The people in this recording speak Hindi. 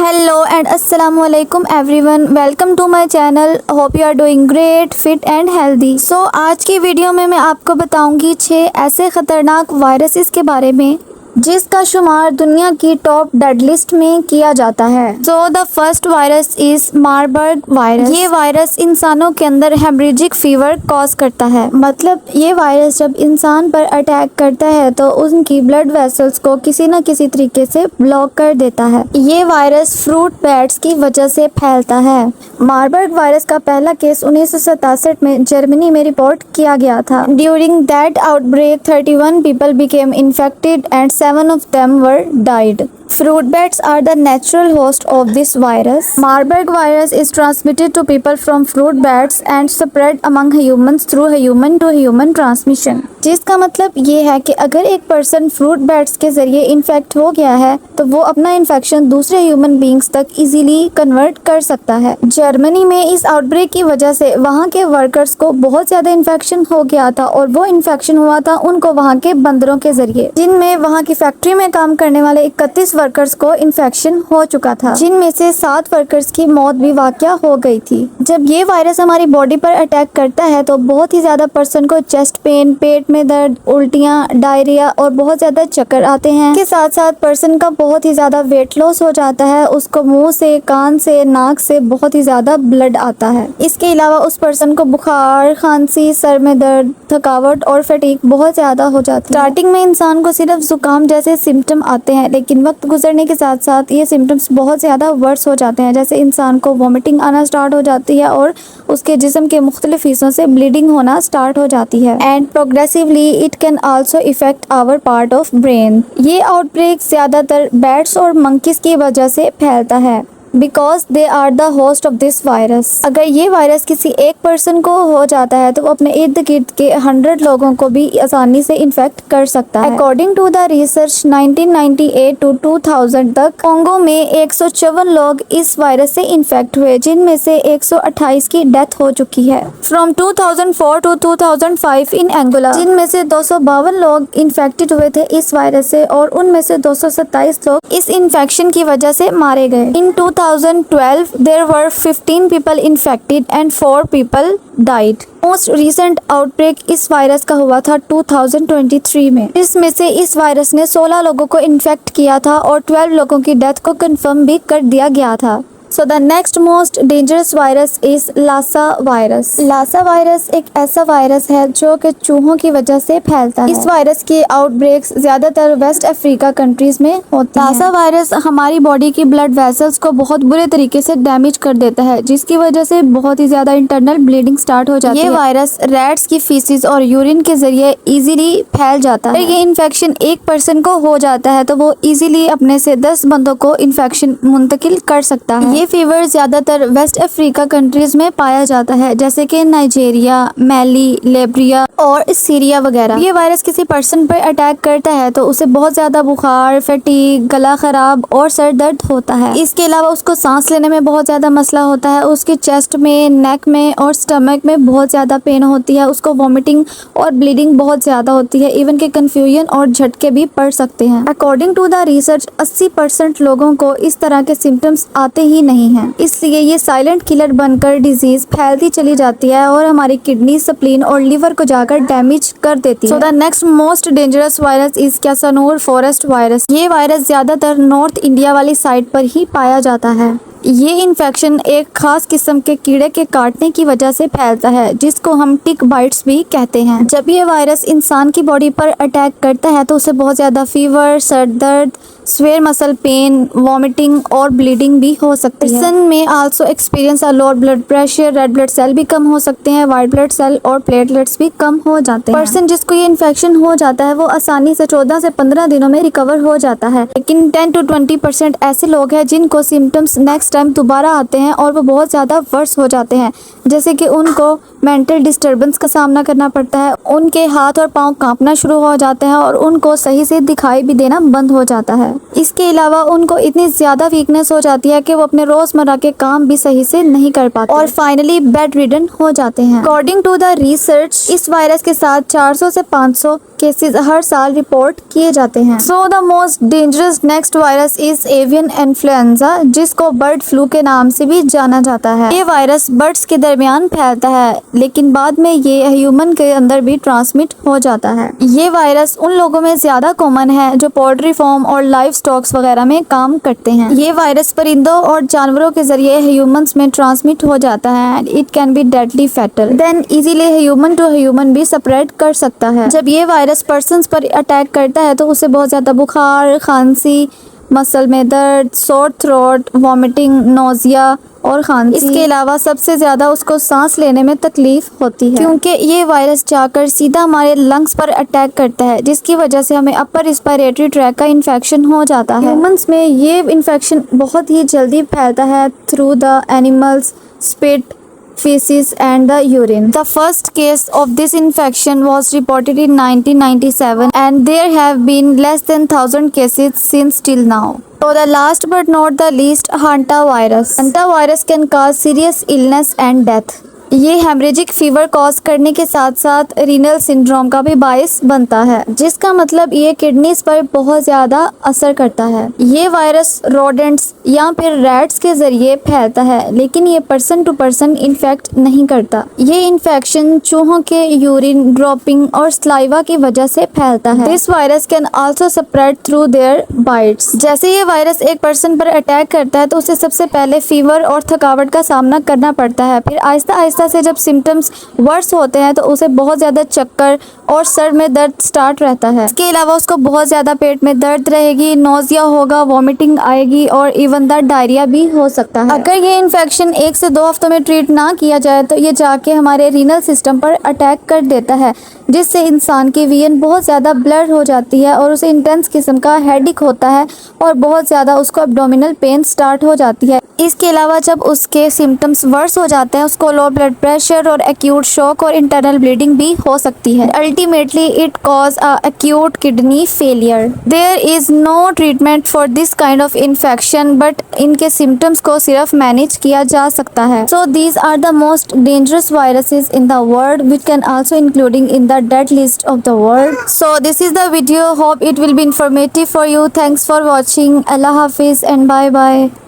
Hello and assalamu alaikum everyone. Welcome to my channel. Hope you are doing great, fit and healthy. So आज की वीडियो में मैं आपको बताऊंगी 6 ऐसे ख़तरनाक वायरसेस के बारे में जिसका शुमार दुनिया की टॉप डेड लिस्ट में किया जाता है। So the first virus is Marburg virus. ये वायरस इंसानों के अंदर हेमरेजिक फीवर कॉज करता है। मतलब ये वायरस जब इंसान पर अटैक करता है तो उनकी ब्लड वेसल्स को किसी न किसी तरीके से ब्लॉक कर देता है। ये वायरस फ्रूट बैट्स की वजह से फैलता है। मार्बर्ग वायरस का पहला केस 1967 में जर्मनी में रिपोर्ट किया गया था। During that outbreak 31 people became infected and 7 of them were died. Fruit bats are the natural host of this virus. Marburg virus is transmitted to people from fruit bats and spread among humans through human to human transmission. जिसका मतलब ये है कि अगर एक पर्सन फ्रूट बैट्स के जरिए इन्फेक्ट हो गया है तो वो अपना इन्फेक्शन दूसरे ह्यूमन बींग्स तक इजीली कन्वर्ट कर सकता है। जर्मनी में इस आउटब्रेक की वजह से वहाँ के वर्कर्स को बहुत ज्यादा इन्फेक्शन हो गया था और वो इन्फेक्शन हुआ था उनको वहाँ के बंदरों के जरिए, जिनमें वहाँ की फैक्ट्री में काम करने वाले 31 वर्कर्स को इन्फेक्शन हो चुका था, जिनमें से 7 वर्कर्स की मौत भी वाकया हो गई थी। जब ये वायरस हमारी बॉडी पर अटैक करता है तो बहुत ही ज्यादा पर्सन को चेस्ट पेन, पेट में दर्द, उल्टियाँ, डायरिया और बहुत ज्यादा चक्कर आते हैं। के साथ साथ पर्सन का बहुत ही ज्यादा वेट लॉस हो जाता है। उसको मुंह से, कान से, नाक से बहुत ही ज्यादा ब्लड आता है। इसके अलावा उस पर्सन को बुखार, खांसी, सर में दर्द, थकावट और फटीग बहुत ज्यादा हो जाती है। स्टार्टिंग में इंसान को सिर्फ जुकाम जैसे सिम्टम आते हैं, लेकिन वक्त गुजरने के साथ साथ ये सिम्टम्स बहुत ज़्यादा वर्स हो जाते हैं। जैसे इंसान को वॉमिटिंग आना स्टार्ट हो जाती है और उसके जिस्म के मुख्तलिफ हिस्सों से ब्लीडिंग होना स्टार्ट हो जाती है। And progressively it can also effect our part of brain. ये आउटब्रेक ज़्यादातर बैट्स और मंकीज की वजह से फैलता है because they are the host of this virus. अगर ये वायरस किसी एक पर्सन को हो जाता है तो वो अपने इर्द गिर्द के 100 लोगों को भी आसानी से इन्फेक्ट कर सकता है। According to the research 1998 to 2000 तक कोंगो में 154 लोग इस वायरस से इन्फेक्ट हुए, जिनमें से 128 की डेथ हो चुकी है। फ्रॉम 2004 to 2005 इन एंगोला, जिनमें से 252 लोग इन्फेक्टेड हुए थे इस वायरस से और उनमें से 227 लोग इस इन्फेक्शन की वजह से मारे गए। इन 2012 there were 15 people infected and 4 people died. Most recent outbreak इस वायरस का हुआ था 2023 में, जिसमें से इस वायरस ने 16 लोगों को इन्फेक्ट किया था और 12 लोगों की डेथ को कंफर्म भी कर दिया गया था। So the next most dangerous virus is Lassa virus. Lassa virus एक ऐसा वायरस है जो कि चूहों की वजह से फैलता है। इस वायरस के आउटब्रेक्स ज्यादातर वेस्ट अफ्रीका कंट्रीज में होते हैं। लासा वायरस हमारी बॉडी की ब्लड वेसल्स को बहुत बुरे तरीके से डैमेज कर देता है, जिसकी वजह से बहुत ही ज्यादा इंटरनल ब्लीडिंग स्टार्ट हो जाती है। ये वायरस रैट्स की फीसिस और यूरिन के जरिए इजीली फैल जाता है। ये इन्फेक्शन एक पर्सन को हो जाता है तो वो इजीली अपने से 10 बंदों को इन्फेक्शन मुंतकिल कर सकता है। ये फीवर ज्यादातर वेस्ट अफ्रीका कंट्रीज में पाया जाता है, जैसे कि नाइजीरिया, माली, लिबिया और सीरिया वगैरह। ये वायरस किसी पर्सन पर अटैक करता है तो उसे बहुत ज्यादा बुखार, फटीग, गला खराब और सर दर्द होता है। इसके अलावा उसको सांस लेने में बहुत ज्यादा मसला होता है। उसके चेस्ट में, नेक में और स्टमक में बहुत ज्यादा पेन होती है। उसको वॉमिटिंग और ब्लीडिंग बहुत ज्यादा होती है। इवन के कंफ्यूजन और झटके भी पड़ सकते हैं। अकॉर्डिंग टू द रिसर्च 80% लोगों को इस तरह के सिम्टम्स आते ही नहीं है। इसलिए ये साइलेंट किलर बनकर डिजीज फैलती चली जाती है और हमारी किडनी, स्प्लीन और लिवर को जाकर डैमेज कर देती है। So the next most dangerous virus is Kyasanur forest virus. ये वायरस ज्यादातर नॉर्थ इंडिया वाली साइड पर ही पाया जाता है। ये इन्फेक्शन एक खास किस्म के कीड़े के काटने की वजह से फैलता है, जिसको हम टिक बाइट्स भी कहते हैं। जब ये वायरस इंसान की बॉडी पर अटैक करता है तो उसे बहुत ज्यादा फीवर, सर दर्द, स्वेयर मसल पेन, वॉमिटिंग और ब्लीडिंग भी हो सकती है। पर्सन में also experience a low blood pressure, red blood cell भी कम हो सकते हैं, वाइट ब्लड सेल और प्लेटलेट्स भी कम हो जाते हैं। पर्सन जिसको ये इन्फेक्शन हो जाता है वो आसानी से 14 से 15 दिनों में रिकवर हो जाता है, लेकिन 10 to 20% ऐसे लोग हैं जिनको सिम्टम्स नेक्स्ट टाइम दोबारा आते हैं और वो बहुत ज़्यादा वर्स हो जाते हैं, जैसे कि उनको मेंटल डिस्टर्बेंस का सामना करना पड़ता है, उनके हाथ और पाँव कांपना शुरू हो जाते हैं और उनको सही से दिखाई भी देना बंद हो जाता है। इसके अलावा उनको इतनी ज़्यादा वीकनेस हो जाती है कि वो अपने रोज़मर्रा के काम भी सही से नहीं कर पाते और फाइनली बेड रिडन हो जाते हैं। अकॉर्डिंग टू द रिसर्च इस वायरस के साथ 400 से 500 केसेस हर साल रिपोर्ट किए जाते हैं। So the most dangerous next virus is avian influenza, जिसको बर्ड फ्लू के नाम से भी जाना जाता है। ये वायरस बर्ड्स के दरमियान फैलता है, लेकिन बाद में ये ह्यूमन के अंदर भी ट्रांसमिट हो जाता है। ये वायरस उन लोगों में ज्यादा कॉमन है जो पोल्ट्री फार्म और लाइव स्टॉक्स वगैरह में काम करते हैं। ये वायरस परिंदों और जानवरों के जरिए ह्यूमंस में ट्रांसमिट हो जाता है। It can be deadly fatal, then easily human to human भी स्प्रेड कर सकता है। जब ये वायरस पर्सन्स पर अटैक करता है तो उसे बहुत ज्यादा बुखार, खांसी, मसल में दर्द, सोर थ्रोट, वॉमिटिंग, नोजिया और खांसी। इसके अलावा सबसे ज्यादा उसको सांस लेने में तकलीफ होती है, क्योंकि ये वायरस जाकर सीधा हमारे लंग्स पर अटैक करता है, जिसकी वजह से हमें अपर रिस्पिरेटरी ट्रैक का इन्फेक्शन हो जाता है। ह्यूमंस में ये इन्फेक्शन बहुत ही जल्दी फैलता है through the animals spit, feces and the urine. The first case of this infection was reported in 1997 and there have been less than 1,000 cases since till now. So the last but not the least, hantavirus. Hantavirus can cause serious illness and death. ये हेमरेजिक फीवर कॉज करने के साथ साथ रीनल सिंड्रोम का भी बायस बनता है, जिसका मतलब ये किडनीज पर बहुत ज्यादा असर करता है। ये वायरस रोडेंट्स या फिर रैट्स के जरिए फैलता है, लेकिन ये पर्सन टू पर्सन इन्फेक्ट नहीं करता। ये इन्फेक्शन चूहों के यूरिन ड्रॉपिंग और स्लाइवा की वजह से फैलता है। This virus can also spread through their bytes. जैसे ये वायरस एक पर्सन पर अटैक करता है तो उसे सबसे पहले फीवर और थकावट का सामना करना पड़ता है। फिर आहिस्ता आहिस्ता से जब सिम्टम्स वर्स होते हैं तो उसे बहुत ज्यादा चक्कर और सर में दर्द स्टार्ट रहता है। इसके अलावा उसको बहुत ज्यादा पेट में दर्द रहेगी, नोजिया होगा, वॉमिटिंग आएगी और इवन द डायरिया भी हो सकता है। अगर ये इन्फेक्शन 1 से 2 हफ्तों में ट्रीट ना किया जाए तो ये जाके हमारे रीनल सिस्टम पर अटैक कर देता है, जिससे इंसान की वीएन बहुत ज़्यादा ब्लर हो जाती है और उसे इंटेंस किस्म का हेडेक होता है और बहुत ज़्यादा उसको एब्डोमिनल पेन स्टार्ट हो जाती है। इसके अलावा जब उसके सिम्टम्स वर्स हो जाते हैं उसको लो ब्लड प्रेशर और एक्यूट शॉक और इंटरनल ब्लीडिंग भी हो सकती है। Ultimately it cause a acute kidney failure. There is no treatment for this kind of infection, but इनके सिम्टम्स को सिर्फ मैनेज किया जा सकता है। So these are the most dangerous viruses in the world, which can also including in the dead list of the world. So this is the video. Hope it will be informative for you. Thanks for watching. Allah Hafiz and bye bye.